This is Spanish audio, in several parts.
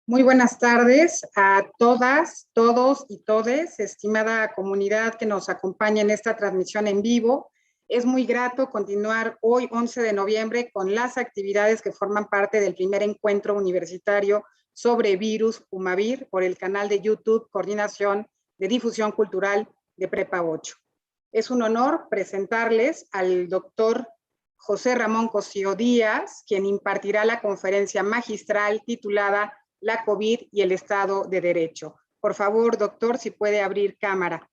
Muy buenas tardes a todas, todos y todes, estimada comunidad que nos acompaña en esta transmisión en vivo. Es muy grato continuar hoy, 11 de noviembre, con las actividades que forman parte del primer encuentro universitario sobre virus Humavir por el canal de YouTube Coordinación de Difusión Cultural de Prepa 8. Es un honor presentarles al doctor José Ramón Cosío Díaz, quien impartirá la conferencia magistral titulada La COVID y el Estado de Derecho. Por favor, doctor, si puede abrir cámara.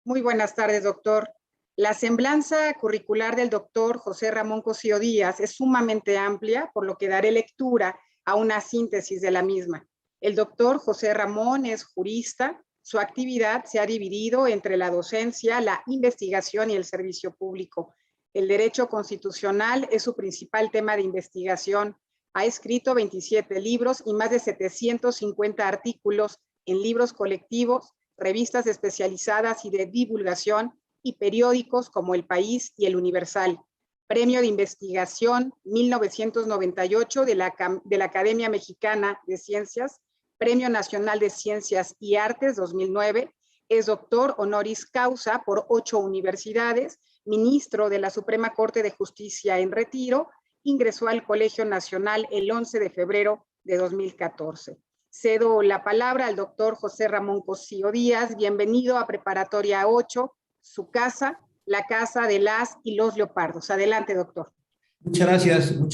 Muy buenas tardes, doctor. La semblanza curricular del doctor José Ramón Cosío Díaz es sumamente amplia, por lo que daré lectura a una síntesis de la misma. El doctor José Ramón es jurista. Su actividad se ha dividido entre la docencia, la investigación y el servicio público. El derecho constitucional es su principal tema de investigación. Ha escrito 27 libros y más de 750 artículos en libros colectivos, revistas especializadas y de divulgación y periódicos como El País y El Universal. Premio de Investigación 1998 de la Academia Mexicana de Ciencias, Premio Nacional de Ciencias y Artes 2009. Es doctor honoris causa por 8 universidades, ministro de la Suprema Corte de Justicia en retiro, ingresó al Colegio Nacional el 11 de febrero de 2014. Cedo la palabra al doctor José Ramón Cosío Díaz. Bienvenido a Preparatoria 8, su casa, la casa de las y los leopardos. Adelante, doctor. Muchas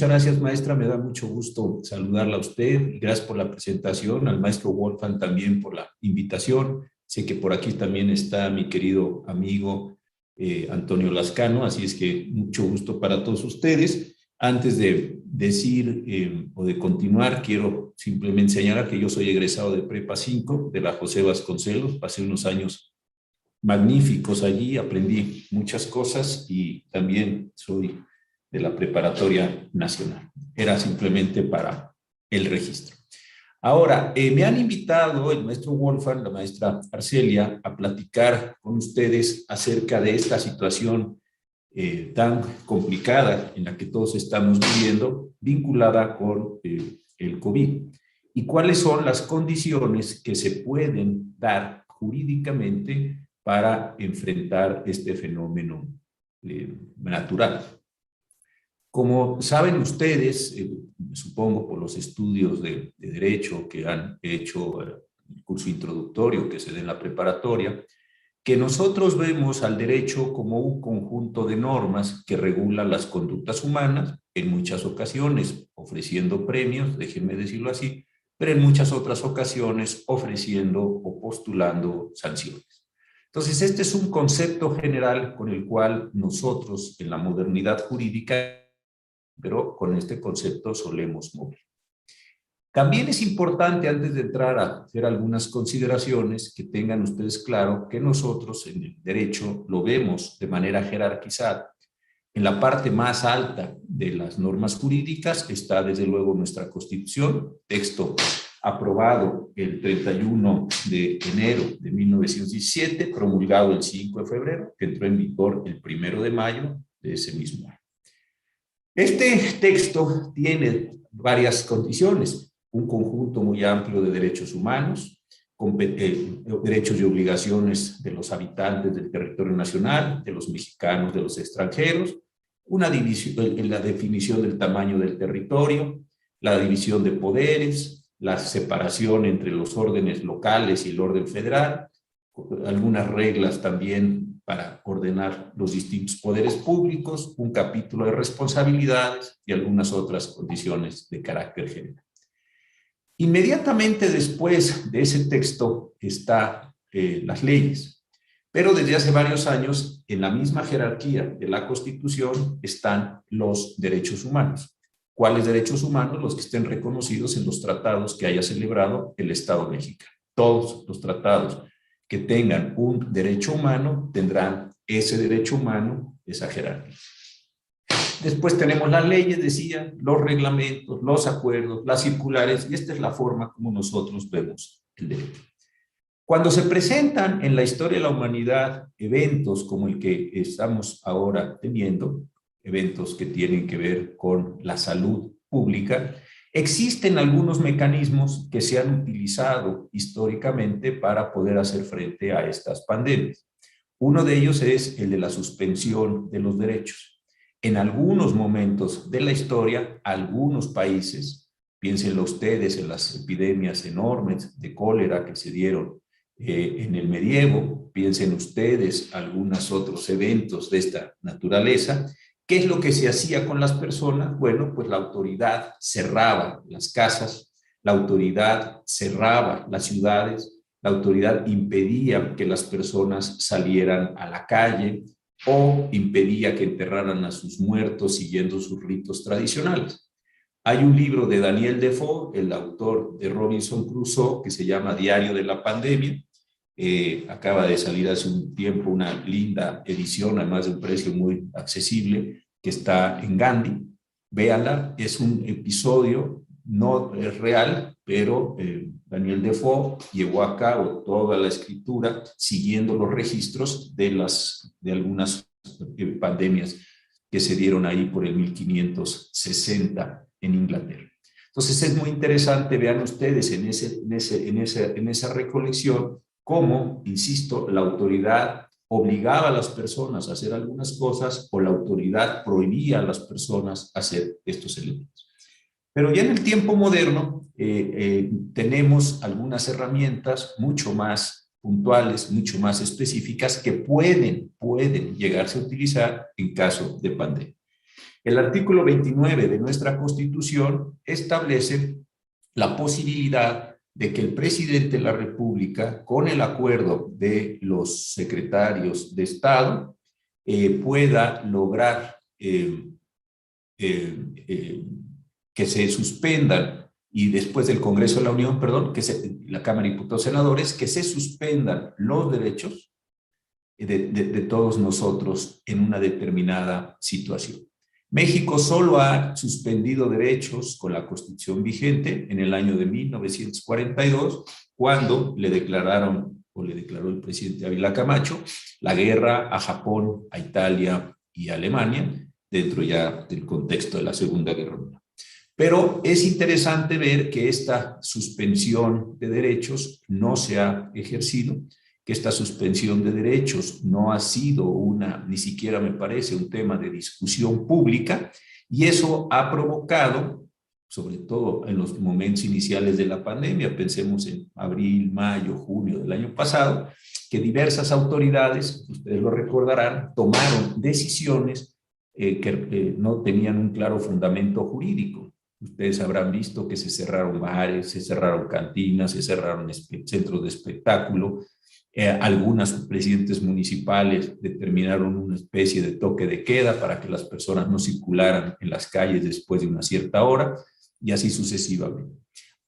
gracias, maestra. Me da mucho gusto saludarla a usted y gracias por la presentación, al maestro Wolfgang también por la invitación. Sé que por aquí también está mi querido amigo Antonio Lascano, así es que mucho gusto para todos ustedes. Antes de decir o de continuar, quiero simplemente señalar que yo soy egresado de Prepa 5 de la José Vasconcelos. Pasé unos años magníficos allí, aprendí muchas cosas y también soy de la Preparatoria Nacional. Era simplemente para el registro. Ahora, me han invitado el maestro Wolfgang, la maestra Arcelia, a platicar con ustedes acerca de esta situación tan complicada en la que todos estamos viviendo, vinculada con el COVID. ¿Y cuáles son las condiciones que se pueden dar jurídicamente para enfrentar este fenómeno natural? Como saben ustedes, supongo por los estudios de derecho que han hecho el curso introductorio que se da en la preparatoria, que nosotros vemos al derecho como un conjunto de normas que regulan las conductas humanas, en muchas ocasiones ofreciendo premios, déjenme decirlo así, pero en muchas otras ocasiones ofreciendo o postulando sanciones. Entonces, este es un concepto general con el cual nosotros en la modernidad jurídica, pero con este concepto solemos mover. También es importante, antes de entrar a hacer algunas consideraciones, que tengan ustedes claro que nosotros en el derecho lo vemos de manera jerarquizada. En la parte más alta de las normas jurídicas está desde luego nuestra Constitución, texto aprobado el 31 de enero de 1917, promulgado el 5 de febrero, que entró en vigor el 1 de mayo de ese mismo año. Este texto tiene varias condiciones, un conjunto muy amplio de derechos humanos, derechos y obligaciones de los habitantes del territorio nacional, de los mexicanos, de los extranjeros, una división, la definición del tamaño del territorio, la división de poderes, la separación entre los órdenes locales y el orden federal, algunas reglas también para ordenar los distintos poderes públicos, un capítulo de responsabilidades y algunas otras condiciones de carácter general. Inmediatamente después de ese texto están las leyes, pero desde hace varios años en la misma jerarquía de la Constitución están los derechos humanos. ¿Cuáles derechos humanos? Los que estén reconocidos en los tratados que haya celebrado el Estado mexicano. Todos los tratados que tengan un derecho humano tendrán ese derecho humano, esa jerarquía. Después tenemos las leyes, decía, los reglamentos, los acuerdos, las circulares, y esta es la forma como nosotros vemos el derecho. Cuando se presentan en la historia de la humanidad eventos como el que estamos ahora teniendo, eventos que tienen que ver con la salud pública, existen algunos mecanismos que se han utilizado históricamente para poder hacer frente a estas pandemias. Uno de ellos es el de la suspensión de los derechos. En algunos momentos de la historia, algunos países, piénsenlo ustedes en las epidemias enormes de cólera que se dieron en el medievo, piensen ustedes algunos otros eventos de esta naturaleza. ¿Qué es lo que se hacía con las personas? Bueno, pues la autoridad cerraba las casas, la autoridad cerraba las ciudades, la autoridad impedía que las personas salieran a la calle o impedía que enterraran a sus muertos siguiendo sus ritos tradicionales. Hay un libro de Daniel Defoe, el autor de Robinson Crusoe, que se llama Diario de la Pandemia. Acaba de salir hace un tiempo una linda edición, además de un precio muy accesible, que está en Gandhi. Véanla, es un episodio, no es real, pero Daniel Defoe llevó a cabo toda la escritura siguiendo los registros de algunas pandemias que se dieron ahí por el 1560 en Inglaterra. Entonces es muy interesante, vean ustedes en esa recolección, cómo, insisto, la autoridad obligaba a las personas a hacer algunas cosas o la autoridad prohibía a las personas hacer estos elementos. Pero ya en el tiempo moderno tenemos algunas herramientas mucho más puntuales, mucho más específicas que pueden llegarse a utilizar en caso de pandemia. El artículo 29 de nuestra Constitución establece la posibilidad de que el presidente de la República, con el acuerdo de los secretarios de Estado, pueda lograr que se suspendan, y después del Congreso de la Unión, perdón, la Cámara de Diputados y Senadores, que se suspendan los derechos de todos nosotros en una determinada situación. México solo ha suspendido derechos con la Constitución vigente en el año de 1942, cuando le declaró el presidente Ávila Camacho la guerra a Japón, a Italia y a Alemania, dentro ya del contexto de la Segunda Guerra Mundial. Pero es interesante ver que esta suspensión de derechos no se ha ejercido, que esta suspensión de derechos no ha sido ni siquiera me parece un tema de discusión pública, y eso ha provocado, sobre todo en los momentos iniciales de la pandemia, pensemos en abril, mayo, junio del año pasado, que diversas autoridades, ustedes lo recordarán, tomaron decisiones que no tenían un claro fundamento jurídico. Ustedes habrán visto que se cerraron bares, se cerraron cantinas, se cerraron centros de espectáculo. Algunos presidentes municipales determinaron una especie de toque de queda para que las personas no circularan en las calles después de una cierta hora, y así sucesivamente.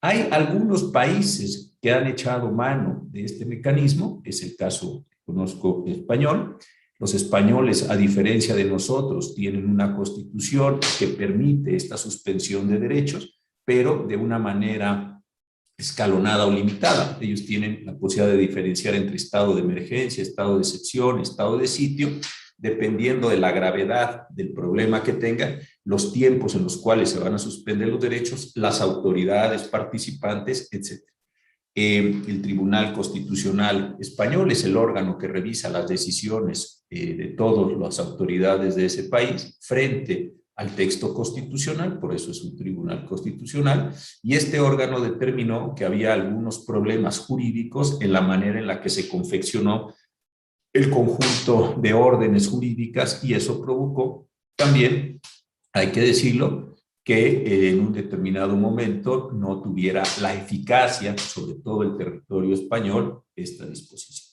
Hay algunos países que han echado mano de este mecanismo, es el caso que conozco español. Los españoles, a diferencia de nosotros, tienen una constitución que permite esta suspensión de derechos, pero de una manera escalonada o limitada. Ellos tienen la posibilidad de diferenciar entre estado de emergencia, estado de excepción, estado de sitio, dependiendo de la gravedad del problema que tengan, los tiempos en los cuales se van a suspender los derechos, las autoridades participantes, etc. El Tribunal Constitucional Español es el órgano que revisa las decisiones de todas las autoridades de ese país frente al texto constitucional, por eso es un tribunal constitucional, y este órgano determinó que había algunos problemas jurídicos en la manera en la que se confeccionó el conjunto de órdenes jurídicas, y eso provocó también, hay que decirlo, que en un determinado momento no tuviera la eficacia sobre todo el territorio español esta disposición.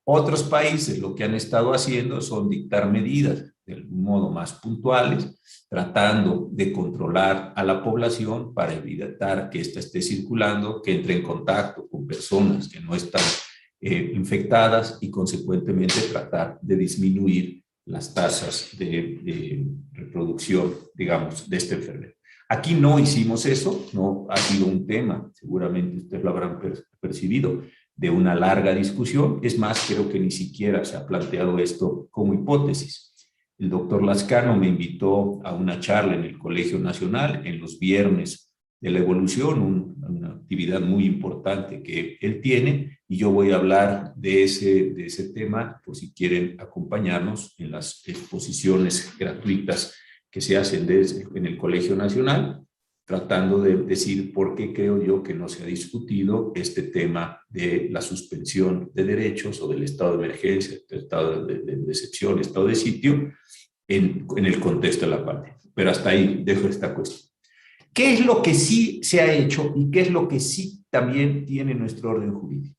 Otros países lo que han estado haciendo son dictar medidas de algún modo más puntuales, tratando de controlar a la población para evitar que ésta esté circulando, que entre en contacto con personas que no están infectadas, y consecuentemente tratar de disminuir las tasas de reproducción, digamos, de esta enfermedad. Aquí no hicimos eso, no ha sido un tema, seguramente ustedes lo habrán percibido, de una larga discusión. Es más, creo que ni siquiera se ha planteado esto como hipótesis. El doctor Lascano me invitó a una charla en el Colegio Nacional en los viernes de la evolución, una actividad muy importante que él tiene, y yo voy a hablar de ese tema, por si quieren acompañarnos en las exposiciones gratuitas que se hacen en el Colegio Nacional, tratando de decir por qué creo yo que no se ha discutido este tema de la suspensión de derechos o del estado de emergencia, del estado de excepción, estado de sitio, en el contexto de la pandemia. Pero hasta ahí dejo esta cuestión. ¿Qué es lo que sí se ha hecho y qué es lo que sí también tiene nuestro orden jurídico?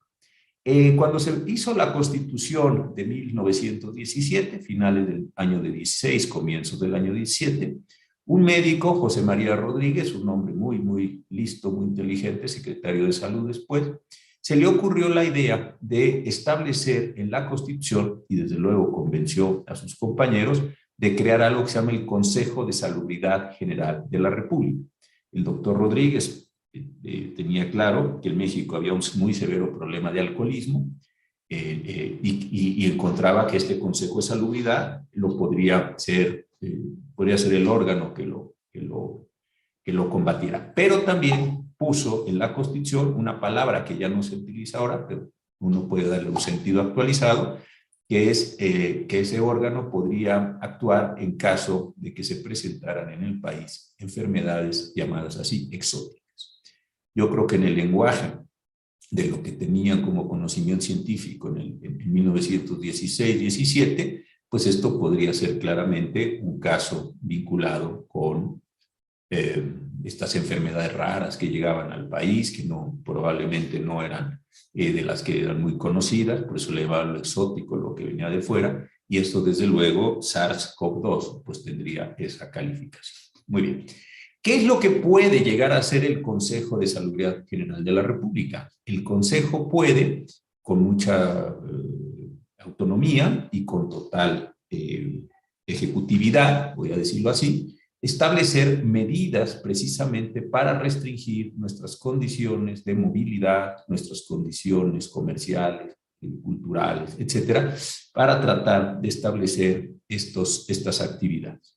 Cuando se hizo la Constitución de 1917, finales del año de 16, comienzos del año 17, un médico, José María Rodríguez, un hombre muy listo, muy inteligente, secretario de Salud después, se le ocurrió la idea de establecer en la Constitución, y desde luego convenció a sus compañeros, de crear algo que se llama el Consejo de Salubridad General de la República. El doctor Rodríguez tenía claro que en México había un muy severo problema de alcoholismo y encontraba que este Consejo de Salubridad podría ser el órgano que lo combatiera. Pero también puso en la Constitución una palabra que ya no se utiliza ahora, pero uno puede darle un sentido actualizado, que es que ese órgano podría actuar en caso de que se presentaran en el país enfermedades llamadas así exóticas. Yo creo que en el lenguaje de lo que tenían como conocimiento científico en 1916-17, pues esto podría ser claramente un caso vinculado con estas enfermedades raras que llegaban al país, que probablemente no eran de las que eran muy conocidas, por eso le llamaban lo exótico, lo que venía de fuera, y esto desde luego SARS-CoV-2 pues tendría esa calificación. Muy bien. ¿Qué es lo que puede llegar a ser el Consejo de Salubridad General de la República? El Consejo puede, con mucha autonomía y con total ejecutividad, voy a decirlo así, establecer medidas precisamente para restringir nuestras condiciones de movilidad, nuestras condiciones comerciales, culturales, etcétera, para tratar de establecer estas actividades.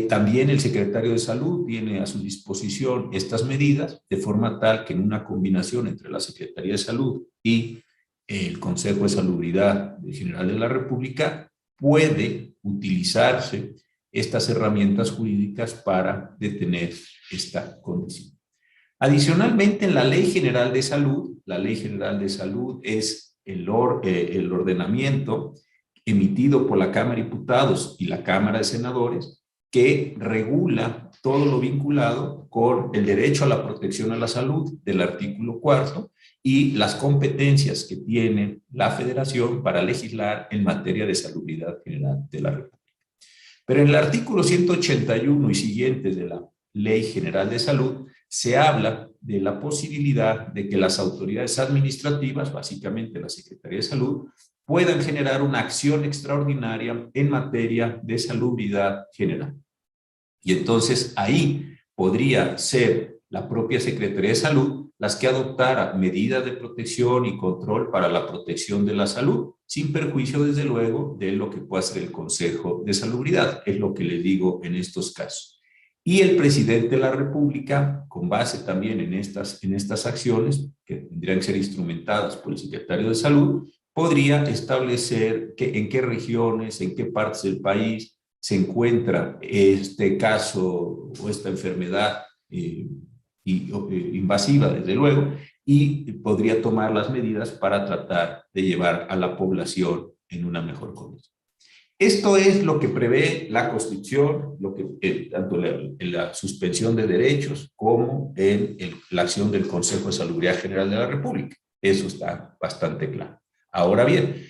También el secretario de Salud tiene a su disposición estas medidas de forma tal que en una combinación entre la Secretaría de Salud y el Consejo de Salubridad General de la República puede utilizarse estas herramientas jurídicas para detener esta condición. Adicionalmente, en la Ley General de Salud, la Ley General de Salud es el ordenamiento emitido por la Cámara de Diputados y la Cámara de Senadores que regula todo lo vinculado con el derecho a la protección a la salud del artículo 4 y las competencias que tiene la Federación para legislar en materia de salubridad general de la República. Pero en el artículo 181 y siguientes de la Ley General de Salud se habla de la posibilidad de que las autoridades administrativas, básicamente la Secretaría de Salud, puedan generar una acción extraordinaria en materia de salubridad general. Y entonces ahí podría ser la propia Secretaría de Salud las que adoptara medidas de protección y control para la protección de la salud, sin perjuicio, desde luego, de lo que pueda hacer el Consejo de Salubridad, es lo que les digo en estos casos. Y el presidente de la República, con base también en estas acciones, que tendrían que ser instrumentadas por el secretario de Salud, podría establecer en qué regiones, en qué partes del país se encuentra este caso o esta enfermedad invasiva, desde luego, y podría tomar las medidas para tratar de llevar a la población en una mejor condición. Esto es lo que prevé la Constitución, tanto en la suspensión de derechos como en la acción del Consejo de Salubridad General de la República. Eso está bastante claro. Ahora bien,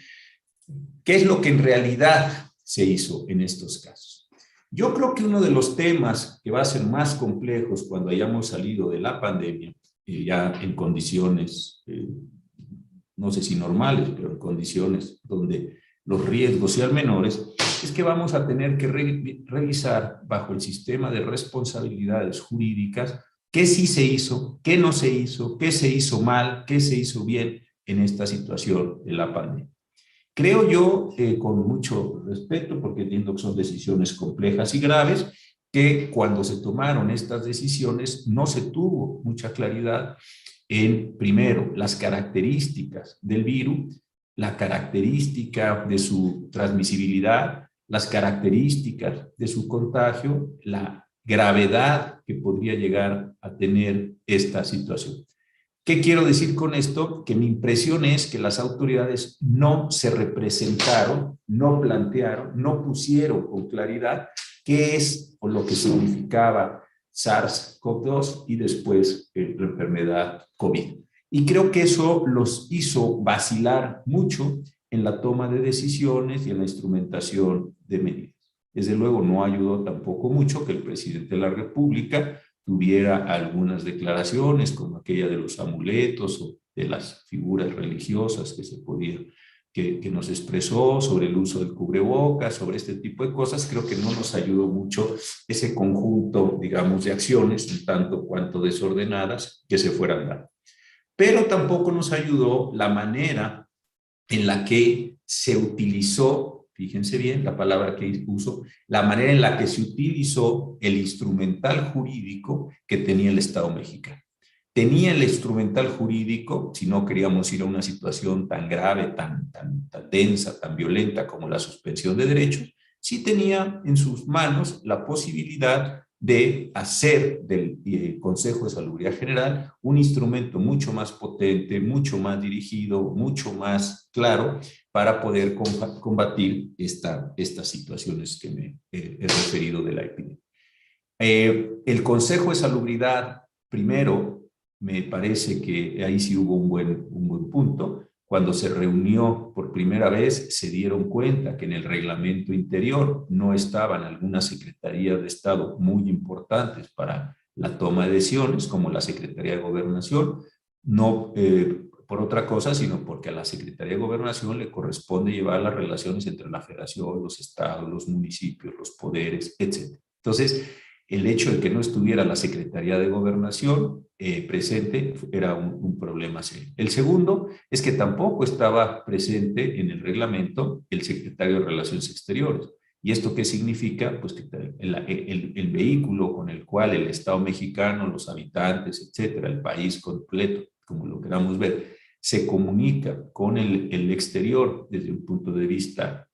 ¿qué es lo que en realidad se hizo en estos casos? Yo creo que uno de los temas que va a ser más complejos cuando hayamos salido de la pandemia, ya en condiciones, no sé si normales, pero en condiciones donde los riesgos sean menores, es que vamos a tener que revisar bajo el sistema de responsabilidades jurídicas qué sí se hizo, qué no se hizo, qué se hizo mal, qué se hizo bien en esta situación de la pandemia. Creo yo, con mucho respeto, porque entiendo que son decisiones complejas y graves, que cuando se tomaron estas decisiones no se tuvo mucha claridad en, primero, las características del virus, la característica de su transmisibilidad, las características de su contagio, la gravedad que podría llegar a tener esta situación. ¿Qué quiero decir con esto? Que mi impresión es que las autoridades no se representaron, no plantearon, no pusieron con claridad qué es o lo que significaba SARS-CoV-2 y después la enfermedad COVID. Y creo que eso los hizo vacilar mucho en la toma de decisiones y en la instrumentación de medidas. Desde luego no ayudó tampoco mucho que el presidente de la República tuviera algunas declaraciones como aquella de los amuletos o de las figuras religiosas que se podía, que nos expresó sobre el uso del cubrebocas, sobre este tipo de cosas. Creo que no nos ayudó mucho ese conjunto, digamos, de acciones, un tanto cuanto desordenadas, que se fueran dando. Pero tampoco nos ayudó la manera en la que se utilizó, fíjense bien la palabra que uso, la manera en la que se utilizó el instrumental jurídico que tenía el Estado mexicano. Tenía el instrumental jurídico, si no queríamos ir a una situación tan grave, tan densa, tan violenta como la suspensión de derechos, sí tenía en sus manos la posibilidad de hacer del Consejo de Salubridad General un instrumento mucho más potente, mucho más dirigido, mucho más claro para poder combatir estas situaciones que me he referido de la epidemia. El Consejo de Salubridad, primero, me parece que ahí sí hubo un buen punto. Cuando se reunió por primera vez, se dieron cuenta que en el reglamento interior no estaban algunas secretarías de Estado muy importantes para la toma de decisiones, como la Secretaría de Gobernación, no por otra cosa, sino porque a la Secretaría de Gobernación le corresponde llevar las relaciones entre la Federación, los estados, los municipios, los poderes, etc. Entonces, el hecho de que no estuviera la Secretaría de Gobernación presente era un problema serio. El segundo es que tampoco estaba presente en el reglamento el secretario de Relaciones Exteriores. ¿Y esto qué significa? Pues que el vehículo con el cual el Estado mexicano, los habitantes, etcétera, el país completo, como lo queramos ver, se comunica con el exterior desde un punto de vista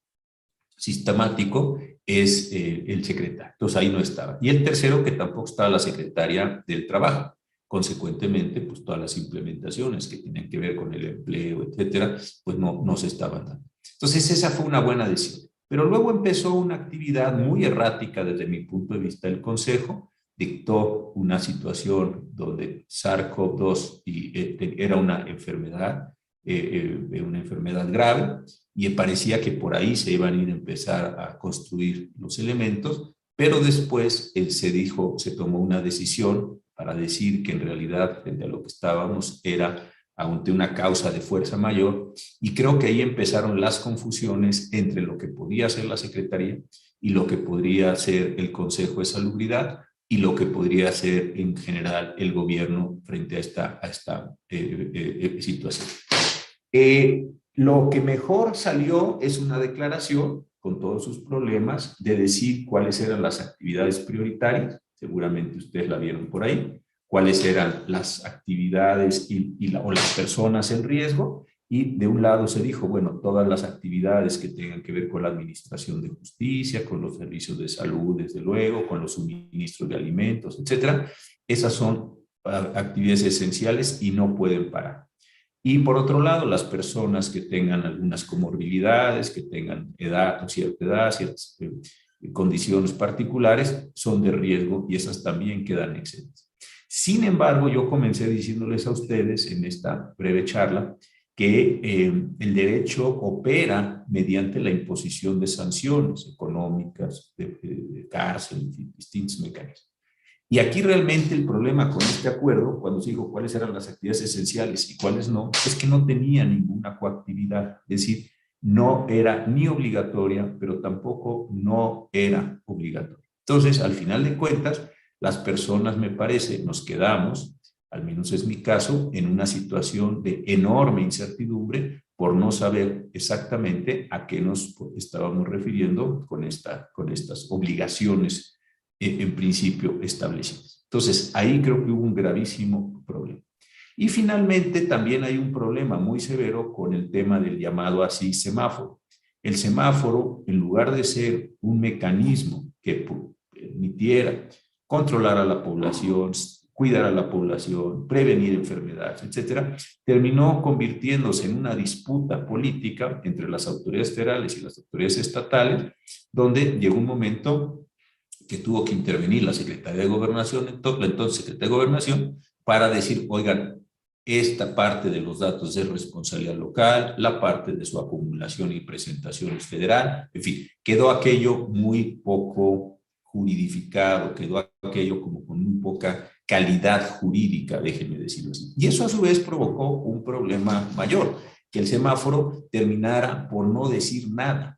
sistemático, es el secretario. Entonces ahí no estaba. Y el tercero, que tampoco estaba la secretaria del Trabajo. Consecuentemente, pues todas las implementaciones que tienen que ver con el empleo, etcétera, pues no se estaban dando. Entonces esa fue una buena decisión. Pero luego empezó una actividad muy errática desde mi punto de vista. El Consejo dictó una situación donde SARS-CoV-2 era una enfermedad grave, y parecía que por ahí se iban a ir a empezar a construir los elementos, pero después se tomó una decisión para decir que en realidad frente a lo que estábamos era ante una causa de fuerza mayor, y creo que ahí empezaron las confusiones entre lo que podía hacer la Secretaría y lo que podría hacer el Consejo de Salubridad y lo que podría hacer en general el gobierno frente a esta situación. Lo que mejor salió es una declaración con todos sus problemas de decir cuáles eran las actividades prioritarias, seguramente ustedes la vieron por ahí, cuáles eran las actividades o las personas en riesgo, y de un lado se dijo, bueno, todas las actividades que tengan que ver con la administración de justicia, con los servicios de salud, desde luego, con los suministros de alimentos, etcétera, esas son actividades esenciales y no pueden parar. Y por otro lado, las personas que tengan algunas comorbilidades, que tengan edad o cierta edad, ciertas condiciones particulares, son de riesgo y esas también quedan exentas. Sin embargo, yo comencé diciéndoles a ustedes en esta breve charla que el derecho opera mediante la imposición de sanciones económicas, de cárcel, distintos mecanismos. Y aquí realmente el problema con este acuerdo, cuando se dijo cuáles eran las actividades esenciales y cuáles no, es que no tenía ninguna coactividad, es decir, no era ni obligatoria, pero tampoco no era obligatoria. Entonces, al final de cuentas, las personas, me parece, nos quedamos, al menos es mi caso, en una situación de enorme incertidumbre, por no saber exactamente a qué nos estábamos refiriendo con estas obligaciones en principio establecidas. Entonces, ahí creo que hubo un gravísimo problema. Y finalmente también hay un problema muy severo con el tema del llamado así semáforo. El semáforo, en lugar de ser un mecanismo que permitiera controlar a la población, cuidar a la población, prevenir enfermedades, etcétera, terminó convirtiéndose en una disputa política entre las autoridades federales y las autoridades estatales, donde llegó un momento que tuvo que intervenir la Secretaría de Gobernación, la entonces Secretaría de Gobernación, para decir, oigan, esta parte de los datos es responsabilidad local, la parte de su acumulación y presentación es federal, en fin, quedó aquello muy poco juridificado, quedó aquello como con muy poca calidad jurídica, déjenme decirlo así. Y eso a su vez provocó un problema mayor, que el semáforo terminara por no decir nada.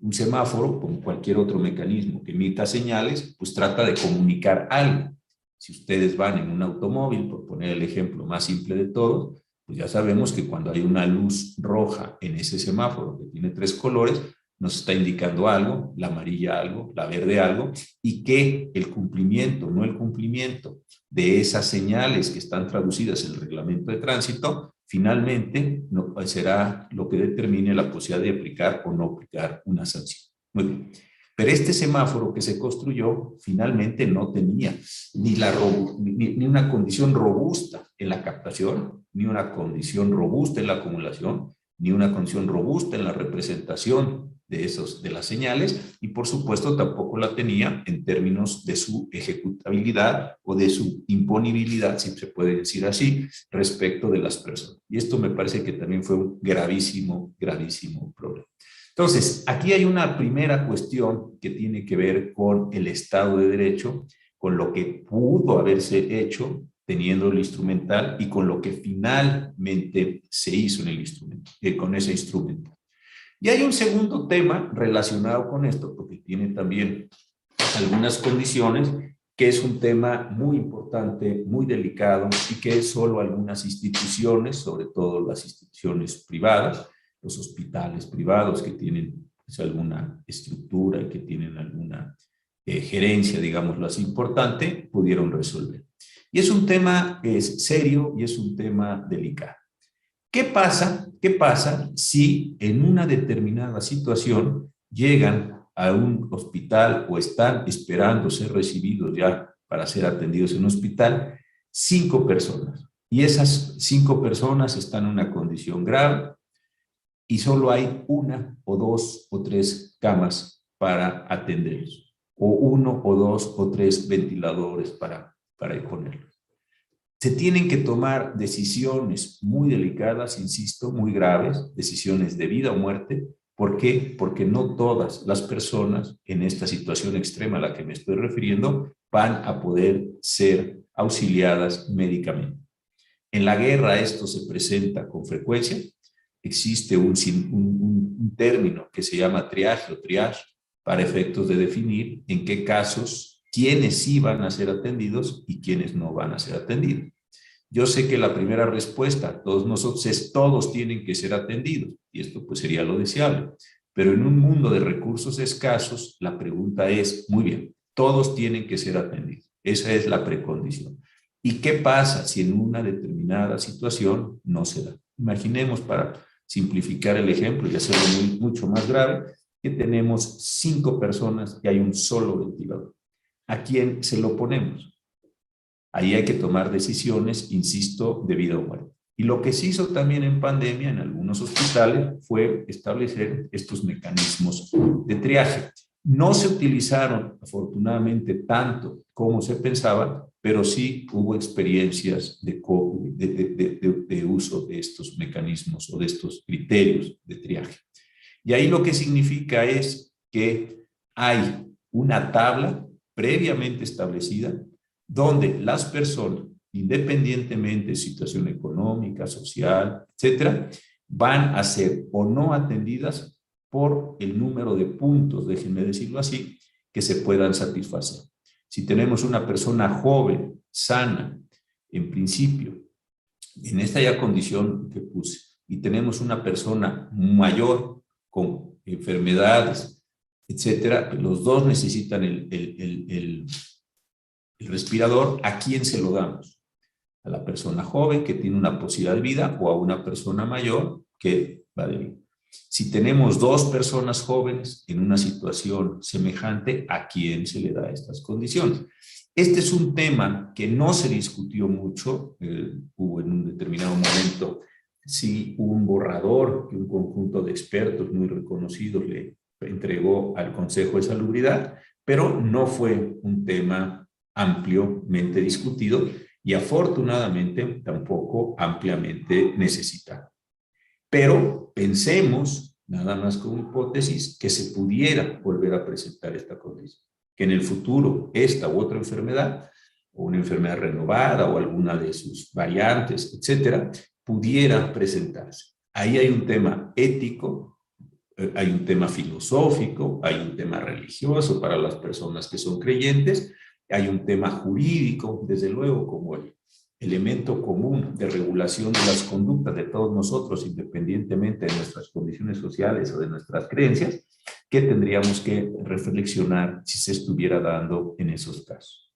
Un semáforo, como cualquier otro mecanismo que emita señales, pues trata de comunicar algo. Si ustedes van en un automóvil, por poner el ejemplo más simple de todos, pues ya sabemos que cuando hay una luz roja en ese semáforo que tiene 3 colores, nos está indicando algo, la amarilla algo, la verde algo, y que el cumplimiento, no el cumplimiento de esas señales que están traducidas en el reglamento de tránsito, finalmente no, será lo que determine la posibilidad de aplicar o no aplicar una sanción. Muy bien. Pero este semáforo que se construyó finalmente no tenía ni una condición robusta en la captación, ni una condición robusta en la acumulación, ni una condición robusta en la representación de las señales, y por supuesto tampoco la tenía en términos de su ejecutabilidad o de su imponibilidad, si se puede decir así, respecto de las personas. Y esto me parece que también fue un gravísimo, gravísimo problema. Entonces, aquí hay una primera cuestión que tiene que ver con el Estado de Derecho, con lo que pudo haberse hecho teniendo el instrumental y con lo que finalmente se hizo en el instrumento, con ese instrumento. Y hay un segundo tema relacionado con esto, porque tiene también algunas condiciones, que es un tema muy importante, muy delicado, y que solo algunas instituciones, sobre todo las instituciones privadas, los hospitales privados que tienen pues, alguna estructura y que tienen alguna gerencia, digámoslo así, importante, pudieron resolver. Y es un tema serio y es un tema delicado. ¿Qué pasa si en una determinada situación llegan a un hospital o están esperando ser recibidos ya para ser atendidos en un hospital 5 personas? Y esas 5 personas están en una condición grave y solo hay 1 o 2 o 3 camas para atenderlos, o 1 o 2 o 3 ventiladores para ponerlos. Se tienen que tomar decisiones muy delicadas, insisto, muy graves, decisiones de vida o muerte. ¿Por qué? Porque no todas las personas en esta situación extrema a la que me estoy refiriendo van a poder ser auxiliadas médicamente. En la guerra esto se presenta con frecuencia. Existe un término que se llama triaje o triage para efectos de definir en qué casos quiénes sí van a ser atendidos y quiénes no van a ser atendidos. Yo sé que la primera respuesta a todos nosotros es todos tienen que ser atendidos, y esto pues sería lo deseable. Pero en un mundo de recursos escasos, la pregunta es, muy bien, todos tienen que ser atendidos. Esa es la precondición. ¿Y qué pasa si en una determinada situación no se da? Imaginemos, para simplificar el ejemplo y hacerlo mucho más grave, que tenemos 5 personas y hay un solo ventilador. ¿A quién se lo ponemos? Ahí hay que tomar decisiones, insisto, de vida o muerte. Y lo que se hizo también en pandemia en algunos hospitales fue establecer estos mecanismos de triaje. No se utilizaron, afortunadamente, tanto como se pensaba, pero sí hubo experiencias de uso de estos mecanismos o de estos criterios de triaje. Y ahí lo que significa es que hay una tabla previamente establecida donde las personas, independientemente de situación económica, social, etcétera, van a ser o no atendidas por el número de puntos, déjenme decirlo así, que se puedan satisfacer. Si tenemos una persona joven, sana, en principio, en esta ya condición que puse, y tenemos una persona mayor con enfermedades, etcétera, los dos necesitan el respirador, ¿a quién se lo damos? ¿A la persona joven que tiene una posibilidad de vida o a una persona mayor que va de vida? Si tenemos dos personas jóvenes en una situación semejante, ¿a quién se le da estas condiciones? Este es un tema que no se discutió mucho, hubo en un determinado momento, sí hubo un borrador que un conjunto de expertos muy reconocidos le entregó al Consejo de Salubridad, pero no fue un tema ampliamente discutido y afortunadamente tampoco ampliamente necesitado. Pero pensemos, nada más como hipótesis, que se pudiera volver a presentar esta condición, que en el futuro esta u otra enfermedad, o una enfermedad renovada o alguna de sus variantes, etcétera, pudiera presentarse. Ahí hay un tema ético, hay un tema filosófico, hay un tema religioso para las personas que son creyentes, hay un tema jurídico, desde luego, como el elemento común de regulación de las conductas de todos nosotros, independientemente de nuestras condiciones sociales o de nuestras creencias, que tendríamos que reflexionar si se estuviera dando en esos casos.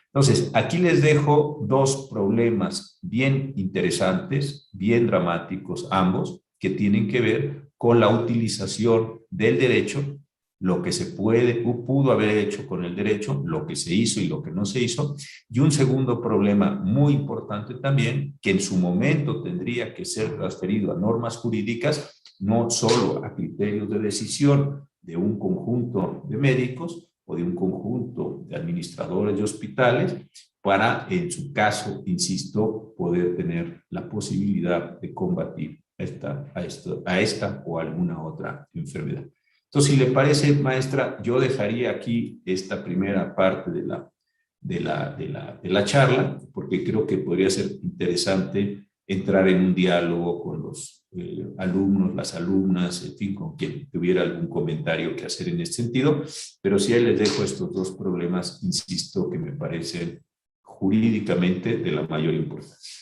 Entonces, aquí les dejo dos problemas bien interesantes, bien dramáticos ambos, que tienen que ver con la utilización del derecho, lo que se pudo haber hecho con el derecho, lo que se hizo y lo que no se hizo, y un segundo problema muy importante también, que en su momento tendría que ser transferido a normas jurídicas, no solo a criterios de decisión de un conjunto de médicos o de un conjunto de administradores de hospitales, para, en su caso, insisto, poder tener la posibilidad de combatir a esta o alguna otra enfermedad. Entonces, si le parece, maestra, yo dejaría aquí esta primera parte de la charla, porque creo que podría ser interesante entrar en un diálogo con los alumnos, las alumnas, en fin, con quien tuviera algún comentario que hacer en este sentido, pero sí ahí les dejo estos dos problemas, insisto, que me parecen jurídicamente de la mayor importancia.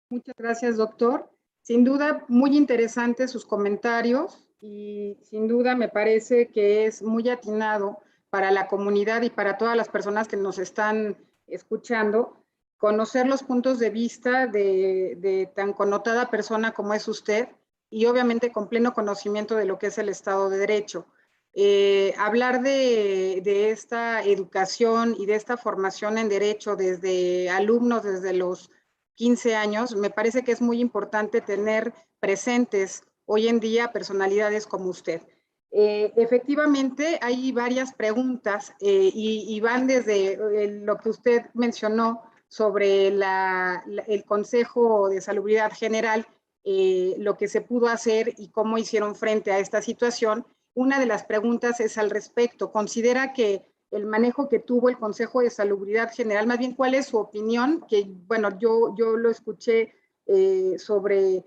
Muchas gracias, doctor. Sin duda, muy interesantes sus comentarios y sin duda me parece que es muy atinado para la comunidad y para todas las personas que nos están escuchando conocer los puntos de vista de tan connotada persona como es usted y obviamente con pleno conocimiento de lo que es el Estado de Derecho. Hablar de esta educación y de esta formación en Derecho desde alumnos, desde los 15 años, me parece que es muy importante tener presentes hoy en día personalidades como usted. Efectivamente, hay varias preguntas y van desde lo que usted mencionó sobre el Consejo de Salubridad General, lo que se pudo hacer y cómo hicieron frente a esta situación. Una de las preguntas es al respecto. ¿Considera que el manejo que tuvo el Consejo de Salubridad General, más bien, ¿cuál es su opinión? Que, bueno, yo lo escuché sobre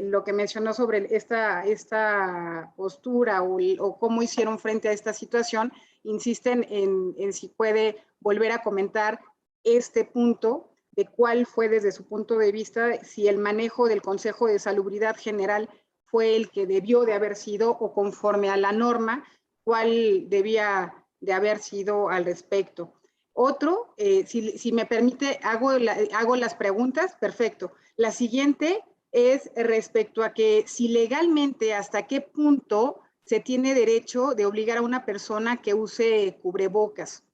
lo que mencionó sobre esta postura o cómo hicieron frente a esta situación. Insisten en si puede volver a comentar este punto de cuál fue desde su punto de vista, si el manejo del Consejo de Salubridad General fue el que debió de haber sido o conforme a la norma, cuál debía de haber sido al respecto. Otro, si me permite, hago las preguntas, perfecto. La siguiente es respecto a que si legalmente hasta qué punto se tiene derecho de obligar a una persona que use cubrebocas.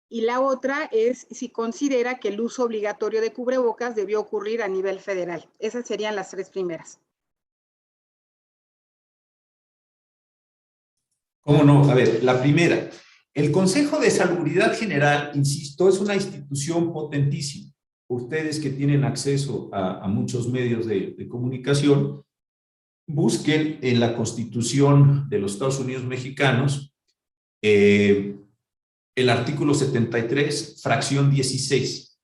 Y la otra es si considera que el uso obligatorio de cubrebocas debió ocurrir a nivel federal. Esas serían las tres primeras. ¿Cómo no? A ver, la primera. El Consejo de Salubridad General, insisto, es una institución potentísima. Ustedes que tienen acceso a muchos medios de comunicación, busquen en la Constitución de los Estados Unidos mexicanos el artículo 73, fracción 16.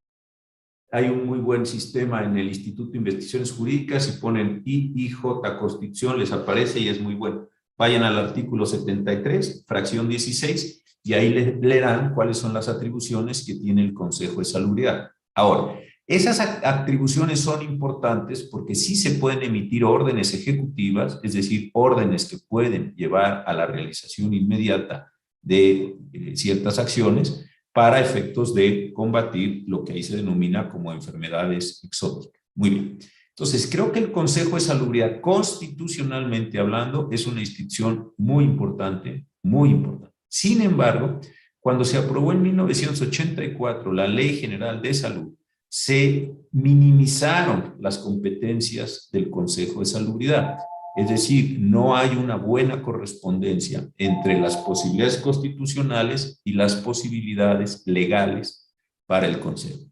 Hay un muy buen sistema en el Instituto de Investigaciones Jurídicas, si ponen IIJ Constitución les aparece y es muy bueno. Vayan al artículo 73, fracción 16, y ahí leerán cuáles son las atribuciones que tiene el Consejo de Salubridad. Ahora, Esas atribuciones son importantes porque sí se pueden emitir órdenes ejecutivas, es decir, órdenes que pueden llevar a la realización inmediata de ciertas acciones para efectos de combatir lo que ahí se denomina como enfermedades exóticas. Muy bien. Entonces, creo que el Consejo de Salubridad, constitucionalmente hablando, es una institución muy importante, muy importante. Sin embargo, cuando se aprobó en 1984 la Ley General de Salud, se minimizaron las competencias del Consejo de Salubridad. Es decir, no hay una buena correspondencia entre las posibilidades constitucionales y las posibilidades legales para el Consejo.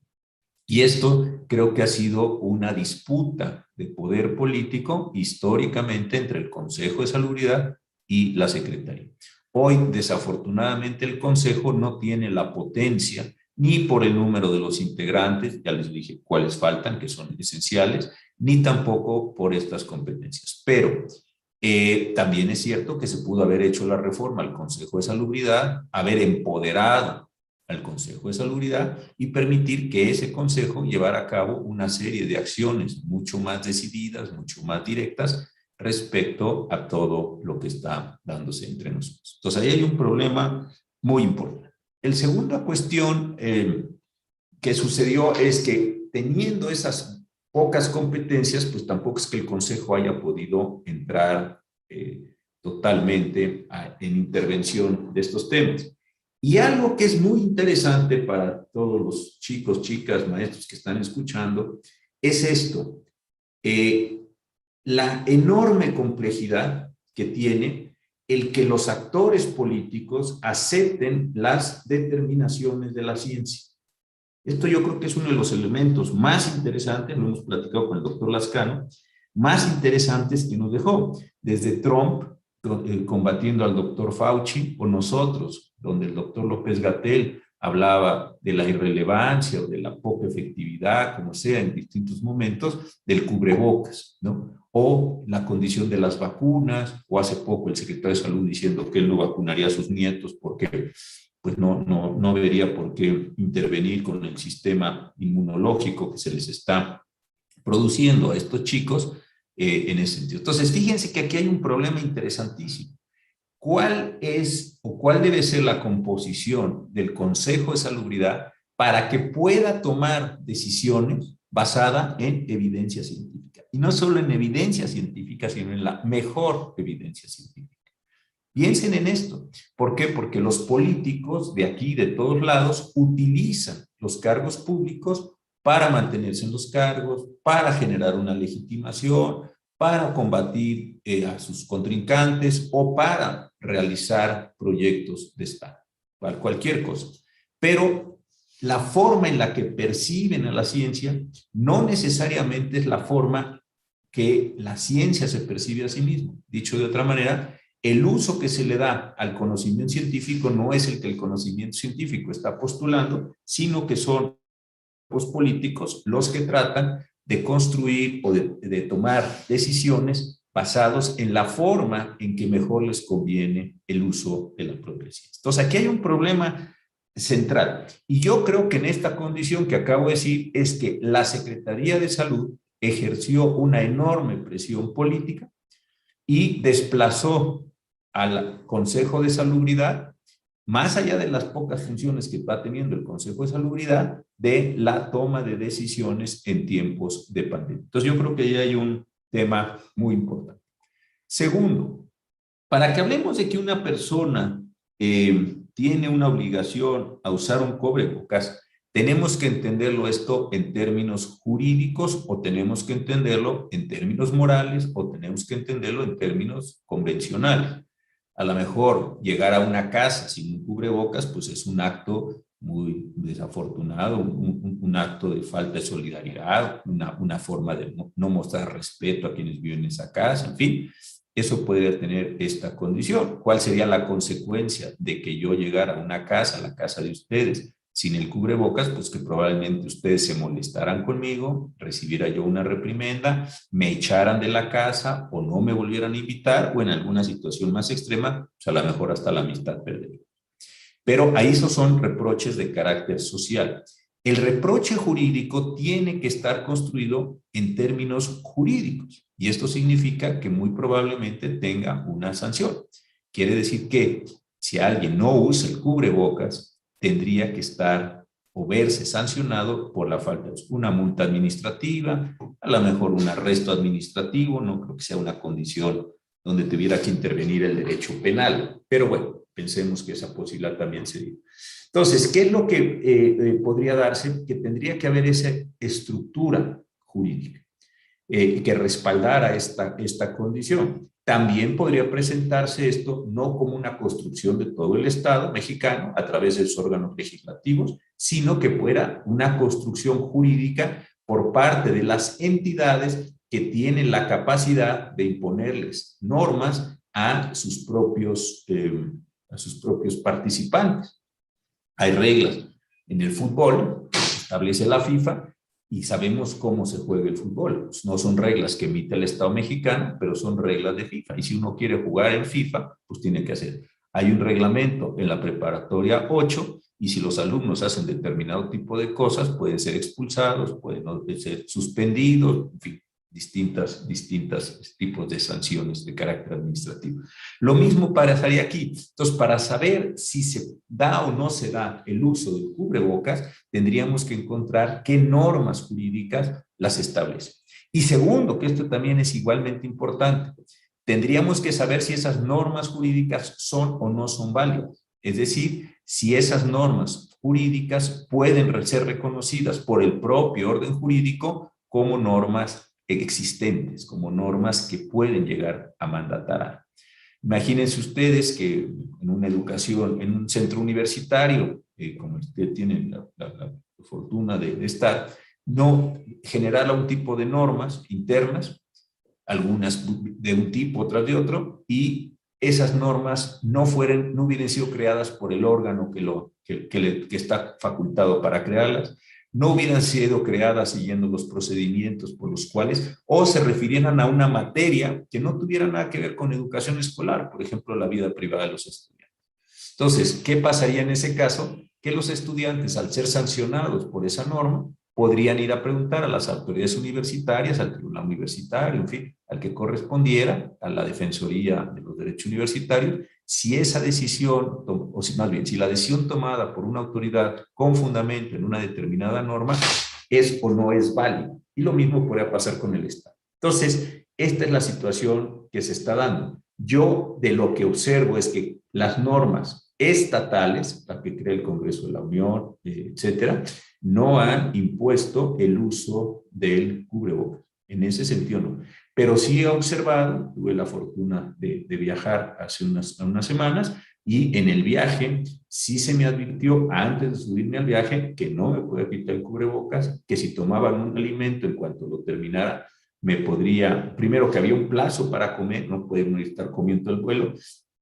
Y esto creo que ha sido una disputa de poder político históricamente entre el Consejo de Salubridad y la Secretaría. Hoy, desafortunadamente, el Consejo no tiene la potencia ni por el número de los integrantes, ya les dije cuáles faltan, que son esenciales, ni tampoco por estas competencias. Pero también es cierto que se pudo haber hecho la reforma al Consejo de Salubridad, haber empoderado al Consejo de Salubridad y permitir que ese Consejo llevara a cabo una serie de acciones mucho más decididas, mucho más directas respecto a todo lo que está dándose entre nosotros. Entonces, ahí hay un problema muy importante. La segunda cuestión que sucedió es que teniendo esas pocas competencias, pues tampoco es que el Consejo haya podido entrar totalmente en intervención de estos temas. Y algo que es muy interesante para todos los chicos, chicas, maestros que están escuchando, es esto, la enorme complejidad que tiene el que los actores políticos acepten las determinaciones de la ciencia. Esto yo creo que es uno de los elementos más interesantes, lo hemos platicado con el doctor Lascano, más interesantes que nos dejó, desde Trump combatiendo al doctor Fauci, o nosotros, donde el doctor López-Gatell hablaba de la irrelevancia o de la poca efectividad, como sea, en distintos momentos, del cubrebocas, ¿no? O la condición de las vacunas, o hace poco el secretario de Salud diciendo que él no vacunaría a sus nietos porque pues no vería por qué intervenir con el sistema inmunológico que se les está produciendo a estos chicos en ese sentido. Entonces, fíjense que aquí hay un problema interesantísimo. ¿Cuál es o cuál debe ser la composición del Consejo de Salubridad para que pueda tomar decisiones basadas en evidencia científica? Y no solo en evidencia científica, sino en la mejor evidencia científica. Piensen en esto. ¿Por qué? Porque los políticos de aquí, de todos lados, utilizan los cargos públicos para mantenerse en los cargos, para generar una legitimación, para combatir a sus contrincantes o para realizar proyectos de Estado, cualquier cosa. Pero la forma en la que perciben a la ciencia no necesariamente es la forma que la ciencia se percibe a sí misma. Dicho de otra manera, el uso que se le da al conocimiento científico no es el que el conocimiento científico está postulando, sino que son los políticos los que tratan de construir o de tomar decisiones basados en la forma en que mejor les conviene el uso de la propia ciencia. Entonces, aquí hay un problema central. Y yo creo que en esta condición que acabo de decir es que la Secretaría de Salud ejerció una enorme presión política y desplazó al Consejo de Salubridad, más allá de las pocas funciones que va teniendo el Consejo de Salubridad, de la toma de decisiones en tiempos de pandemia. Entonces yo creo que ahí hay un tema muy importante. Segundo, para que hablemos de que una persona tiene una obligación a usar un cubrebocas, tenemos que entenderlo esto en términos jurídicos o tenemos que entenderlo en términos morales o tenemos que entenderlo en términos convencionales. A lo mejor llegar a una casa sin un cubrebocas, pues es un acto muy desafortunado, un acto de falta de solidaridad, una forma de no mostrar respeto a quienes viven en esa casa, en fin, eso podría tener esta condición. ¿Cuál sería la consecuencia de que yo llegara a una casa, a la casa de ustedes, sin el cubrebocas? Pues que probablemente ustedes se molestaran conmigo, recibiera yo una reprimenda, me echaran de la casa o no me volvieran a invitar o en alguna situación más extrema, pues a lo mejor hasta la amistad perdería. Pero ahí esos son reproches de carácter social. El reproche jurídico tiene que estar construido en términos jurídicos y esto significa que muy probablemente tenga una sanción. Quiere decir que si alguien no usa el cubrebocas, tendría que estar o verse sancionado por la falta de una multa administrativa, a lo mejor un arresto administrativo, no creo que sea una condición donde tuviera que intervenir el derecho penal, pero bueno, pensemos que esa posibilidad también sería. Entonces, ¿qué es lo que podría darse? Que tendría que haber esa estructura jurídica que respaldara esta condición. También podría presentarse esto no como una construcción de todo el Estado mexicano a través de sus órganos legislativos, sino que fuera una construcción jurídica por parte de las entidades que tienen la capacidad de imponerles normas a sus propios participantes. Hay reglas en el fútbol, establece la FIFA, y sabemos cómo se juega el fútbol. No son reglas que emite el Estado mexicano, pero son reglas de FIFA. Y si uno quiere jugar en FIFA, pues tiene que hacer. Hay un reglamento en la preparatoria 8, y si los alumnos hacen determinado tipo de cosas, pueden ser expulsados, pueden ser suspendidos, en fin, distintos tipos de sanciones de carácter administrativo. Lo mismo pasaría aquí. Entonces, para saber si se da o no se da el uso del cubrebocas, tendríamos que encontrar qué normas jurídicas las establecen. Y segundo, que esto también es igualmente importante, tendríamos que saber si esas normas jurídicas son o no son válidas. Es decir, si esas normas jurídicas pueden ser reconocidas por el propio orden jurídico como normas existentes, como normas que pueden llegar a mandatar. Imagínense ustedes que en una educación, en un centro universitario, como usted tiene la fortuna de estar, no generar algún tipo de normas internas, algunas de un tipo, otras de otro, y esas normas no hubieran sido creadas por el órgano que está facultado para crearlas, no hubieran sido creadas siguiendo los procedimientos por los cuales, o se refirieran a una materia que no tuviera nada que ver con educación escolar, por ejemplo, la vida privada de los estudiantes. Entonces, ¿qué pasaría en ese caso? Que los estudiantes, al ser sancionados por esa norma, podrían ir a preguntar a las autoridades universitarias, al tribunal universitario, en fin, al que correspondiera, a la Defensoría de los Derechos Universitarios, si esa decisión, o si más bien, si la decisión tomada por una autoridad con fundamento en una determinada norma es o no es válida. Y lo mismo podría pasar con el Estado. Entonces, esta es la situación que se está dando. Yo de lo que observo es que las normas estatales, la que crea el Congreso de la Unión, etcétera, no han impuesto el uso del cubrebocas. En ese sentido no. Pero sí he observado, tuve la fortuna de viajar hace unas semanas, y en el viaje sí se me advirtió antes de subirme al viaje que no me podía quitar el cubrebocas, que si tomaban un alimento en cuanto lo terminara, me podría, primero que había un plazo para comer, no podía estar comiendo el vuelo,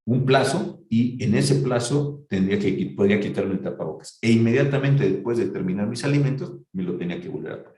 un plazo, y en ese plazo podría quitarme el tapabocas. E inmediatamente después de terminar mis alimentos, me lo tenía que volver a poner.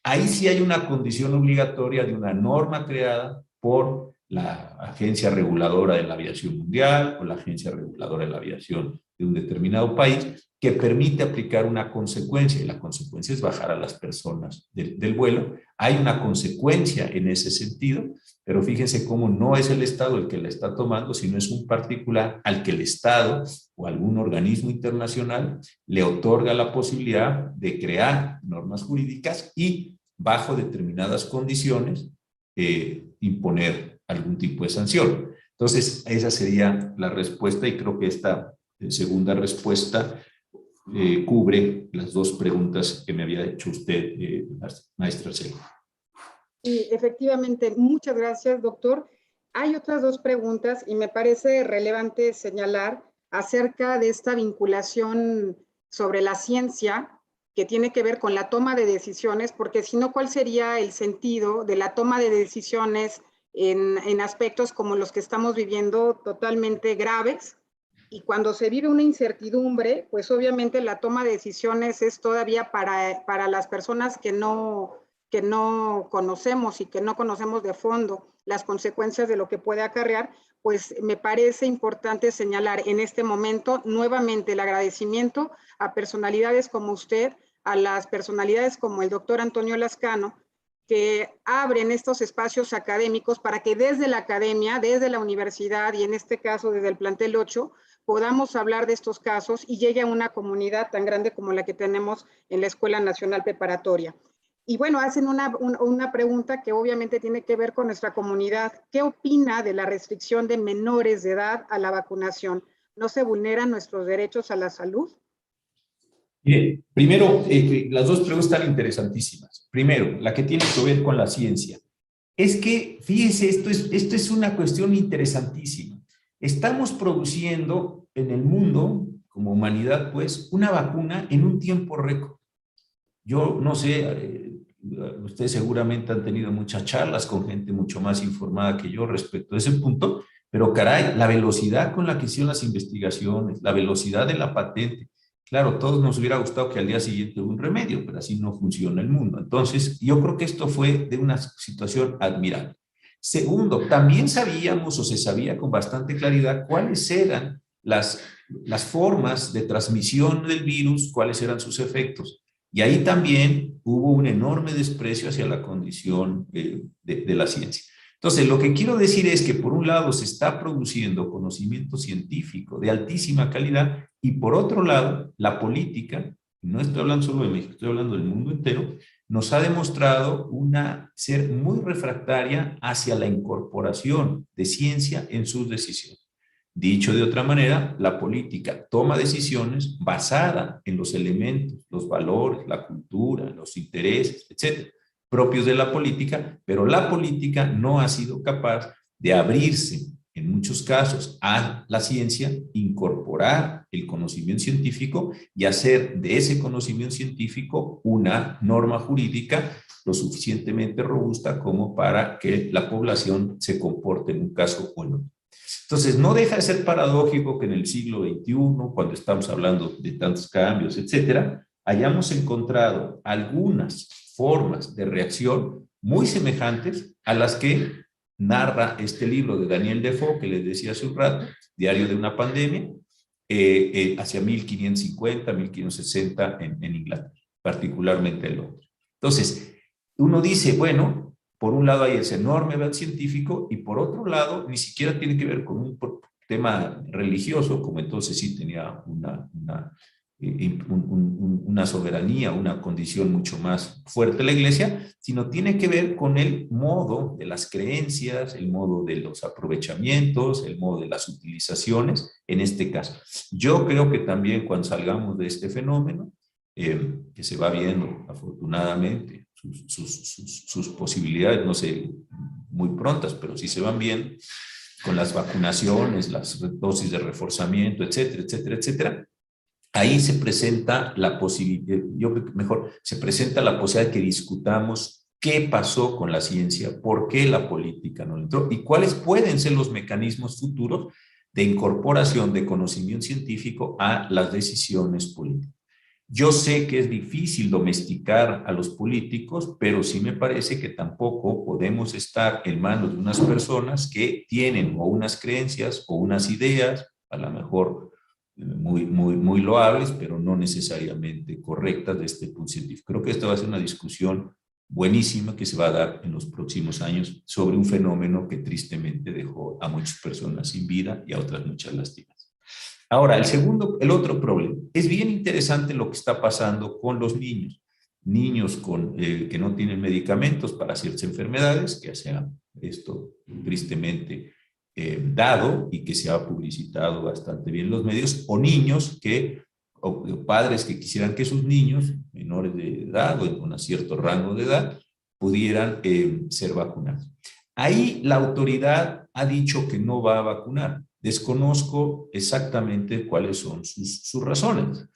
Ahí sí hay una condición obligatoria de una norma creada por la Agencia Reguladora de la Aviación Mundial o la Agencia Reguladora de la Aviación de un determinado país, que permite aplicar una consecuencia, y la consecuencia es bajar a las personas del vuelo. Hay una consecuencia en ese sentido, pero fíjense cómo no es el Estado el que la está tomando, sino es un particular al que el Estado o algún organismo internacional le otorga la posibilidad de crear normas jurídicas y, bajo determinadas condiciones, imponer algún tipo de sanción. Entonces, esa sería la respuesta, y creo que esta segunda respuesta cubre las dos preguntas que me había hecho usted, maestra Celia. Sí, efectivamente, muchas gracias, doctor. Hay otras dos preguntas y me parece relevante señalar acerca de esta vinculación sobre la ciencia que tiene que ver con la toma de decisiones, porque si no, ¿cuál sería el sentido de la toma de decisiones en aspectos como los que estamos viviendo totalmente graves? Y cuando se vive una incertidumbre, pues obviamente la toma de decisiones es todavía para las personas que no conocemos y que no conocemos de fondo las consecuencias de lo que puede acarrear, pues me parece importante señalar en este momento nuevamente el agradecimiento a personalidades como usted, a las personalidades como el doctor Antonio Lascano, que abren estos espacios académicos para que desde la academia, desde la universidad y en este caso desde el plantel 8, podamos hablar de estos casos y llegue a una comunidad tan grande como la que tenemos en la Escuela Nacional Preparatoria. Y bueno, hacen una pregunta que obviamente tiene que ver con nuestra comunidad. ¿Qué opina de la restricción de menores de edad a la vacunación? ¿No se vulneran nuestros derechos a la salud? Bien, primero, las dos preguntas están interesantísimas. Primero, la que tiene que ver con la ciencia. Es que, fíjese, esto es una cuestión interesantísima. Estamos produciendo en el mundo, como humanidad, pues, una vacuna en un tiempo récord. Yo no sé, ustedes seguramente han tenido muchas charlas con gente mucho más informada que yo respecto a ese punto, pero caray, la velocidad con la que hicieron las investigaciones, la velocidad de la patente, claro, todos nos hubiera gustado que al día siguiente hubo un remedio, pero así no funciona el mundo. Entonces, yo creo que esto fue de una situación admirable. Segundo, también sabíamos o se sabía con bastante claridad cuáles eran las formas de transmisión del virus, cuáles eran sus efectos. Y ahí también hubo un enorme desprecio hacia la condición de la ciencia. Entonces, lo que quiero decir es que por un lado se está produciendo conocimiento científico de altísima calidad y por otro lado, la política, no estoy hablando solo de México, estoy hablando del mundo entero, nos ha demostrado ser muy refractaria hacia la incorporación de ciencia en sus decisiones. Dicho de otra manera, la política toma decisiones basadas en los elementos, los valores, la cultura, los intereses, etcétera, propios de la política, pero la política no ha sido capaz de abrirse en muchos casos a la ciencia, incorporar el conocimiento científico y hacer de ese conocimiento científico una norma jurídica lo suficientemente robusta como para que la población se comporte en un caso o en otro. Entonces, no deja de ser paradójico que en el siglo XXI, cuando estamos hablando de tantos cambios, etcétera, hayamos encontrado algunas formas de reacción muy semejantes a las que narra este libro de Daniel Defoe, que les decía hace un rato, Diario de una pandemia, hacia 1550, 1560 en Inglaterra, particularmente en Londres. Entonces, uno dice, bueno, por un lado hay ese enorme avance científico y por otro lado ni siquiera tiene que ver con un tema religioso, como entonces sí tenía una soberanía, una condición mucho más fuerte la iglesia, sino tiene que ver con el modo de las creencias, el modo de los aprovechamientos, el modo de las utilizaciones, en este caso. Yo creo que también cuando salgamos de este fenómeno, que se va viendo afortunadamente, sus posibilidades, no sé, muy prontas, pero sí se van viendo, con las vacunaciones, las dosis de reforzamiento, etcétera, etcétera, etcétera. Ahí se presenta la posibilidad, yo creo que mejor, se presenta la posibilidad de que discutamos qué pasó con la ciencia, por qué la política no entró y cuáles pueden ser los mecanismos futuros de incorporación de conocimiento científico a las decisiones políticas. Yo sé que es difícil domesticar a los políticos, pero sí me parece que tampoco podemos estar en manos de unas personas que tienen o unas creencias o unas ideas, a lo mejor muy loables, pero no necesariamente correctas de este punto científico. Creo que esta va a ser una discusión buenísima que se va a dar en los próximos años sobre un fenómeno que tristemente dejó a muchas personas sin vida y a otras muchas lastimas. Ahora, el otro problema. Es bien interesante lo que está pasando con los niños. Niños que no tienen medicamentos para ciertas enfermedades, que se ha esto tristemente dado y que se ha publicitado bastante bien en los medios, o niños o padres que quisieran que sus niños menores de edad o en un cierto rango de edad pudieran ser vacunados. Ahí la autoridad ha dicho que no va a vacunar. Desconozco exactamente cuáles son sus razones.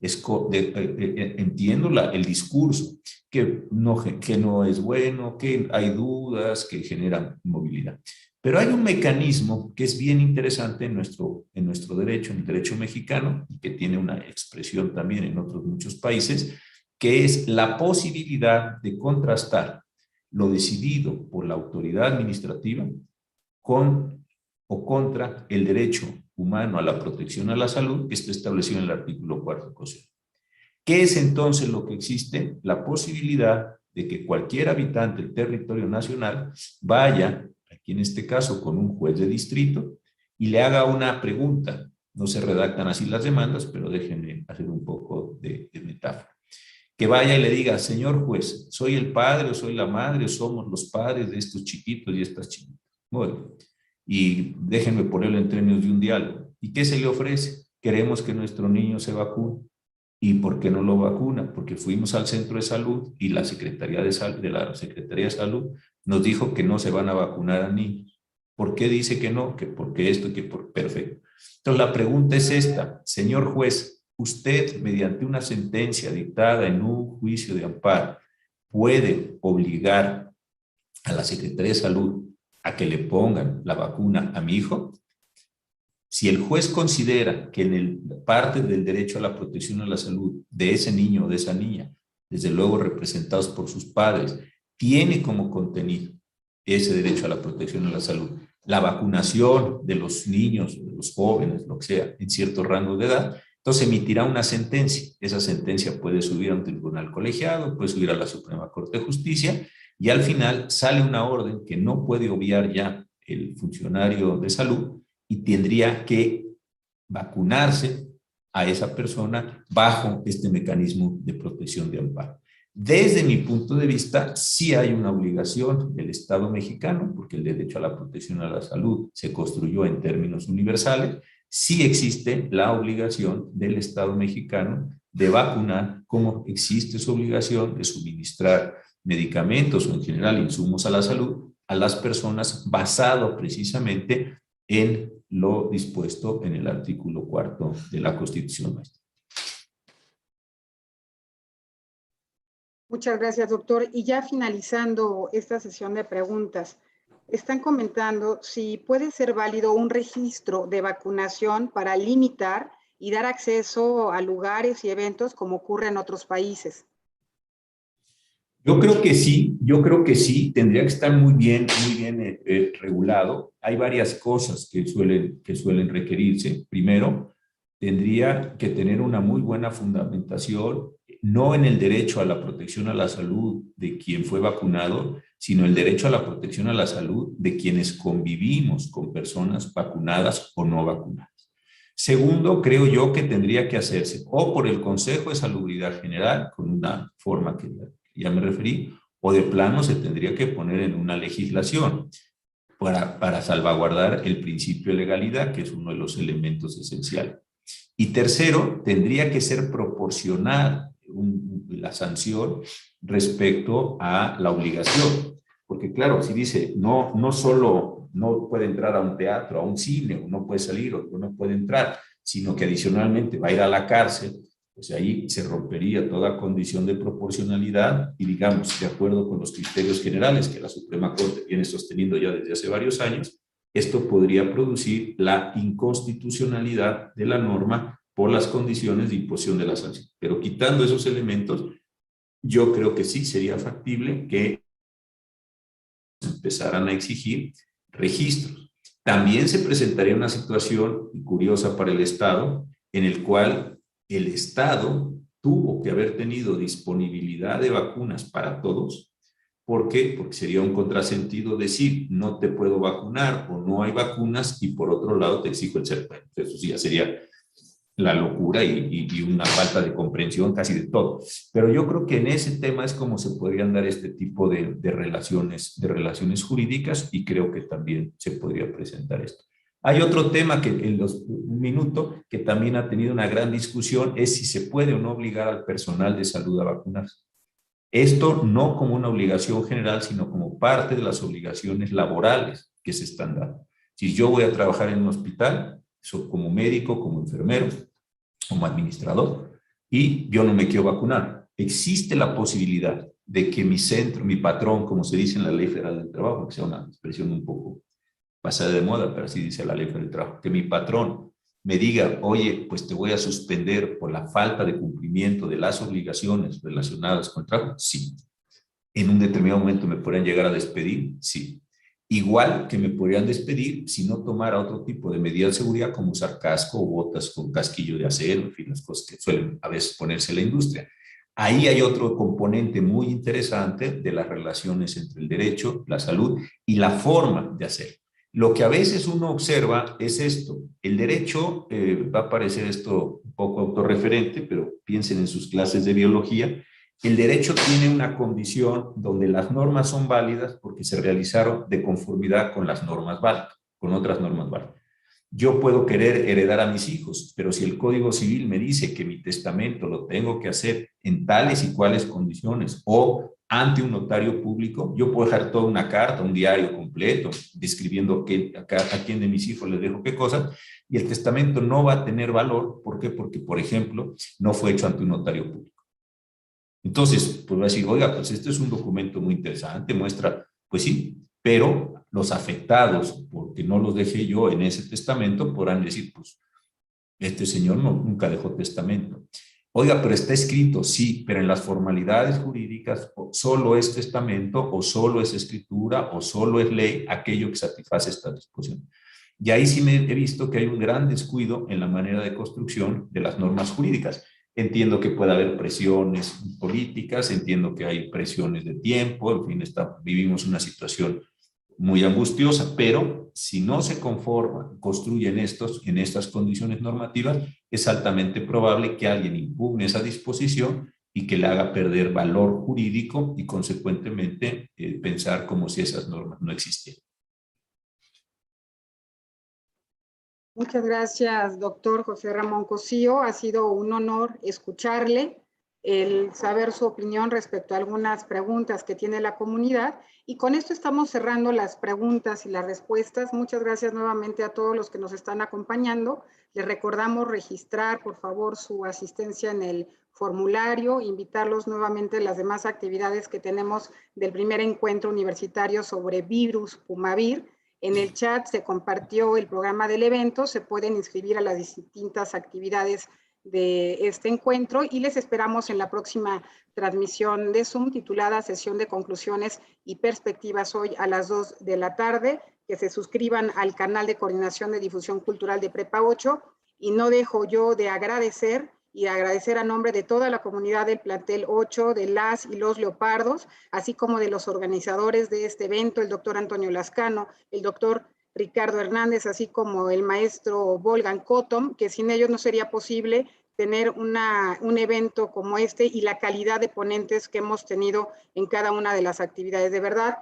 Entiendo el discurso, que no es bueno, que hay dudas, que generan movilidad. Pero hay un mecanismo que es bien interesante en nuestro derecho, en el derecho mexicano, y que tiene una expresión también en otros muchos países, que es la posibilidad de contrastar lo decidido por la autoridad administrativa con o contra el derecho humano a la protección a la salud que está establecido en el artículo 4 de la Constitución. ¿Qué es entonces lo que existe? La posibilidad de que cualquier habitante del territorio nacional vaya, aquí en este caso con un juez de distrito, y le haga una pregunta. No se redactan así las demandas, pero déjenme hacer un poco de metáfora. Que vaya y le diga, señor juez, soy el padre o soy la madre o somos los padres de estos chiquitos y estas chiquitas. Bueno, y déjenme ponerlo en términos de un diálogo. ¿Y qué se le ofrece? Queremos que nuestro niño se vacune. ¿Y por qué no lo vacuna? Porque fuimos al centro de salud y la Secretaría de Salud nos dijo que no se van a vacunar a niños. ¿Por qué dice que no? Que porque esto, que por... Perfecto. Entonces la pregunta es esta, señor juez, usted mediante una sentencia dictada en un juicio de amparo puede obligar a la Secretaría de Salud a que le pongan la vacuna a mi hijo. Si el juez considera que en el parte del derecho a la protección a la salud de ese niño o de esa niña, desde luego representados por sus padres, tiene como contenido ese derecho a la protección a la salud, la vacunación de los niños, de los jóvenes, lo que sea, en cierto rango de edad, entonces emitirá una sentencia. Esa sentencia puede subir a un tribunal colegiado, puede subir a la Suprema Corte de Justicia, y al final sale una orden que no puede obviar ya el funcionario de salud y tendría que vacunarse a esa persona bajo este mecanismo de protección de amparo. Desde mi punto de vista, sí hay una obligación del Estado mexicano, porque el derecho a la protección a la salud se construyó en términos universales, sí existe la obligación del Estado mexicano de vacunar, como existe su obligación de suministrar medicamentos o en general insumos a la salud a las personas basado precisamente en lo dispuesto en el artículo 4 de la Constitución. Muchas gracias, doctor. Y ya finalizando esta sesión de preguntas, están comentando si puede ser válido un registro de vacunación para limitar y dar acceso a lugares y eventos como ocurre en otros países. Yo creo que sí, tendría que estar muy bien regulado. Hay varias cosas que suelen requerirse. Primero, tendría que tener una muy buena fundamentación, no en el derecho a la protección a la salud de quien fue vacunado, sino el derecho a la protección a la salud de quienes convivimos con personas vacunadas o no vacunadas. Segundo, creo yo que tendría que hacerse o por el Consejo de Salubridad General, con una forma que ya me referí, o de plano se tendría que poner en una legislación para salvaguardar el principio de legalidad, que es uno de los elementos esenciales. Y tercero, tendría que ser proporcional la sanción respecto a la obligación. Porque claro, si dice, no solo no puede entrar a un teatro, a un cine, o no puede salir, o no puede entrar, sino que adicionalmente va a ir a la cárcel, pues ahí se rompería toda condición de proporcionalidad y digamos, de acuerdo con los criterios generales que la Suprema Corte viene sosteniendo ya desde hace varios años, esto podría producir la inconstitucionalidad de la norma por las condiciones de imposición de la sanción. Pero quitando esos elementos, yo creo que sí sería factible que empezaran a exigir registros. También se presentaría una situación curiosa para el Estado, en el cual el Estado tuvo que haber tenido disponibilidad de vacunas para todos. ¿Por qué? Porque sería un contrasentido decir no te puedo vacunar o no hay vacunas y por otro lado te exijo el certificado. Eso sí ya sería la locura y una falta de comprensión casi de todo. Pero yo creo que en ese tema es como se podrían dar este tipo de relaciones jurídicas y creo que también se podría presentar esto. Hay otro tema que en un minuto que también ha tenido una gran discusión es si se puede o no obligar al personal de salud a vacunarse. Esto no como una obligación general, sino como parte de las obligaciones laborales que se están dando. Si yo voy a trabajar en un hospital, como médico, como enfermero, como administrador, y yo no me quiero vacunar, existe la posibilidad de que mi patrón, como se dice en la Ley Federal del Trabajo, que sea una expresión un poco pasada de moda, pero así dice la Ley Federal del Trabajo, que mi patrón me diga, oye, pues te voy a suspender por la falta de cumplimiento de las obligaciones relacionadas con el trabajo, sí. En un determinado momento me podrían llegar a despedir, sí. Igual que me podrían despedir si no tomara otro tipo de medidas de seguridad como usar casco o botas con casquillo de acero, en fin, las cosas que suelen a veces ponerse en la industria. Ahí hay otro componente muy interesante de las relaciones entre el derecho, la salud y la forma de hacer. Lo que a veces uno observa es esto. El derecho, va a parecer esto un poco autorreferente, pero piensen en sus clases de biología. El derecho tiene una condición donde las normas son válidas porque se realizaron de conformidad con las normas válidas, con otras normas válidas. Yo puedo querer heredar a mis hijos, pero si el Código Civil me dice que mi testamento lo tengo que hacer en tales y cuales condiciones o ante un notario público, yo puedo dejar toda una carta, un diario completo, describiendo a quién de mis hijos les dejo qué cosas, y el testamento no va a tener valor. ¿Por qué? Porque, por ejemplo, no fue hecho ante un notario público. Entonces, pues va a decir, oiga, pues este es un documento muy interesante, muestra, pues sí, pero los afectados, porque no los dejé yo en ese testamento, podrán decir, pues este señor nunca dejó testamento. Oiga, pero está escrito, sí, pero en las formalidades jurídicas solo es testamento o solo es escritura o solo es ley aquello que satisface esta disposición. Y ahí sí me he visto que hay un gran descuido en la manera de construcción de las normas jurídicas. Entiendo que puede haber presiones políticas, entiendo que hay presiones de tiempo, en fin, vivimos una situación muy angustiosa, pero si no se conforma, construyen en estas condiciones normativas, es altamente probable que alguien impugne esa disposición y que le haga perder valor jurídico y consecuentemente pensar como si esas normas no existieran. Muchas gracias, doctor José Ramón Cosío. Ha sido un honor escucharle, el saber su opinión respecto a algunas preguntas que tiene la comunidad. Y con esto estamos cerrando las preguntas y las respuestas. Muchas gracias nuevamente a todos los que nos están acompañando. Les recordamos registrar, por favor, su asistencia en el formulario, invitarlos nuevamente a las demás actividades que tenemos del primer encuentro universitario sobre virus Pumavir. En el chat se compartió el programa del evento, se pueden inscribir a las distintas actividades de este encuentro y les esperamos en la próxima transmisión de Zoom titulada Sesión de Conclusiones y Perspectivas hoy a las 2 de la tarde, que se suscriban al canal de coordinación de difusión cultural de Prepa 8 y no dejo yo de agradecer a nombre de toda la comunidad del plantel 8, de las y los Leopardos, así como de los organizadores de este evento, el doctor Antonio Lascano, el doctor Ricardo Hernández, así como el maestro Volgan Kotom, que sin ellos no sería posible tener un evento como este y la calidad de ponentes que hemos tenido en cada una de las actividades. De verdad,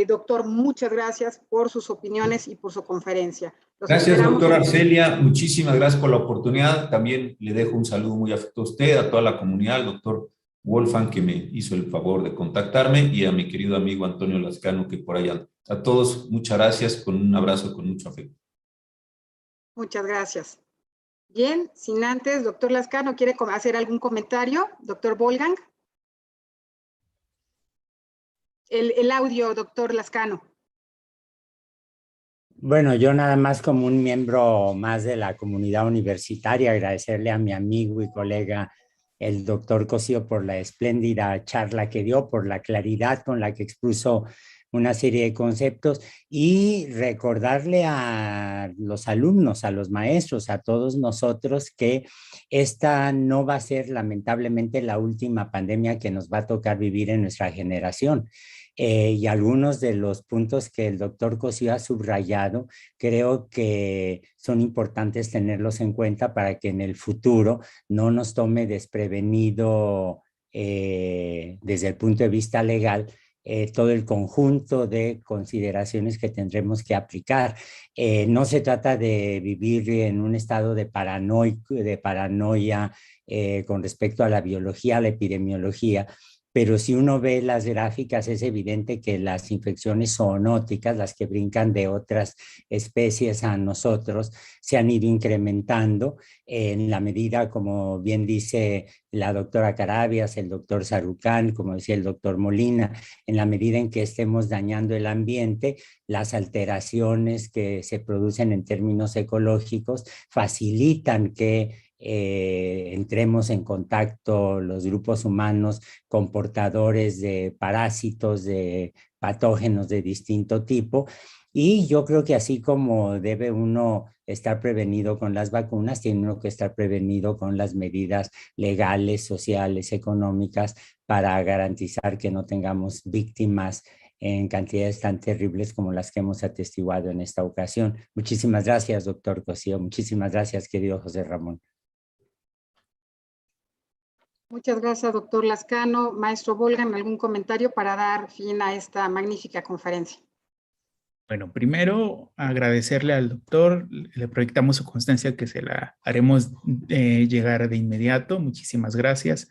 doctor, muchas gracias por sus opiniones y por su conferencia. Gracias, doctora Arcelia. Muchísimas gracias por la oportunidad. También le dejo un saludo muy afectuoso a usted, a toda la comunidad, al doctor Wolfgang, que me hizo el favor de contactarme, y a mi querido amigo Antonio Lascano, que por allá. A todos, muchas gracias, con un abrazo con mucho afecto. Muchas gracias. Bien, sin antes, doctor Lascano, ¿quiere hacer algún comentario? Doctor Volgang. El audio, doctor Lascano. Bueno, yo nada más como un miembro más de la comunidad universitaria, agradecerle a mi amigo y colega, el doctor Cosío, por la espléndida charla que dio, por la claridad con la que expuso una serie de conceptos, y recordarle a los alumnos, a los maestros, a todos nosotros, que esta no va a ser lamentablemente la última pandemia que nos va a tocar vivir en nuestra generación. Y algunos de los puntos que el doctor Cosío ha subrayado, creo que son importantes tenerlos en cuenta para que en el futuro no nos tome desprevenido desde el punto de vista legal todo el conjunto de consideraciones que tendremos que aplicar. No se trata de vivir en un estado de paranoia con respecto a la biología, a la epidemiología, pero si uno ve las gráficas es evidente que las infecciones zoonóticas, las que brincan de otras especies a nosotros, se han ido incrementando en la medida, como bien dice la doctora Carabias, el doctor Sarucán, como decía el doctor Molina, en la medida en que estemos dañando el ambiente, las alteraciones que se producen en términos ecológicos facilitan que entremos en contacto los grupos humanos con portadores de parásitos patógenos de distinto tipo. Y yo creo que así como debe uno estar prevenido con las vacunas, tiene uno que estar prevenido con las medidas legales, sociales, económicas, para garantizar que no tengamos víctimas en cantidades tan terribles como las que hemos atestiguado en esta ocasión. Muchísimas gracias, doctor Cosío. Muchísimas gracias, querido José Ramón. Muchas gracias, doctor Lascano. Maestro Volgan, ¿algún comentario para dar fin a esta magnífica conferencia? Bueno, primero agradecerle al doctor, le proyectamos su constancia que se la haremos llegar de inmediato. Muchísimas gracias.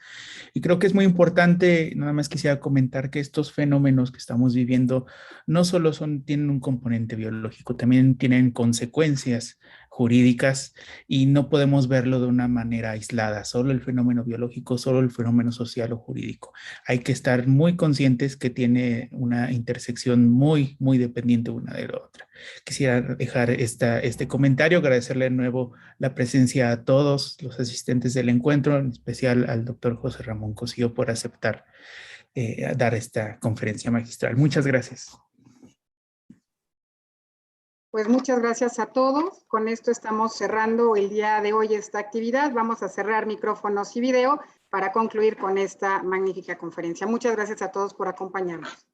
Y creo que es muy importante, nada más quisiera comentar que estos fenómenos que estamos viviendo no solo tienen un componente biológico, también tienen consecuencias jurídicas y no podemos verlo de una manera aislada, solo el fenómeno biológico, solo el fenómeno social o jurídico. Hay que estar muy conscientes que tiene una intersección muy, muy dependiente una de la otra. Quisiera dejar este comentario, agradecerle de nuevo la presencia a todos los asistentes del encuentro, en especial al doctor José Ramón Cosío por aceptar dar esta conferencia magistral. Muchas gracias. Pues muchas gracias a todos. Con esto estamos cerrando el día de hoy esta actividad. Vamos a cerrar micrófonos y video para concluir con esta magnífica conferencia. Muchas gracias a todos por acompañarnos.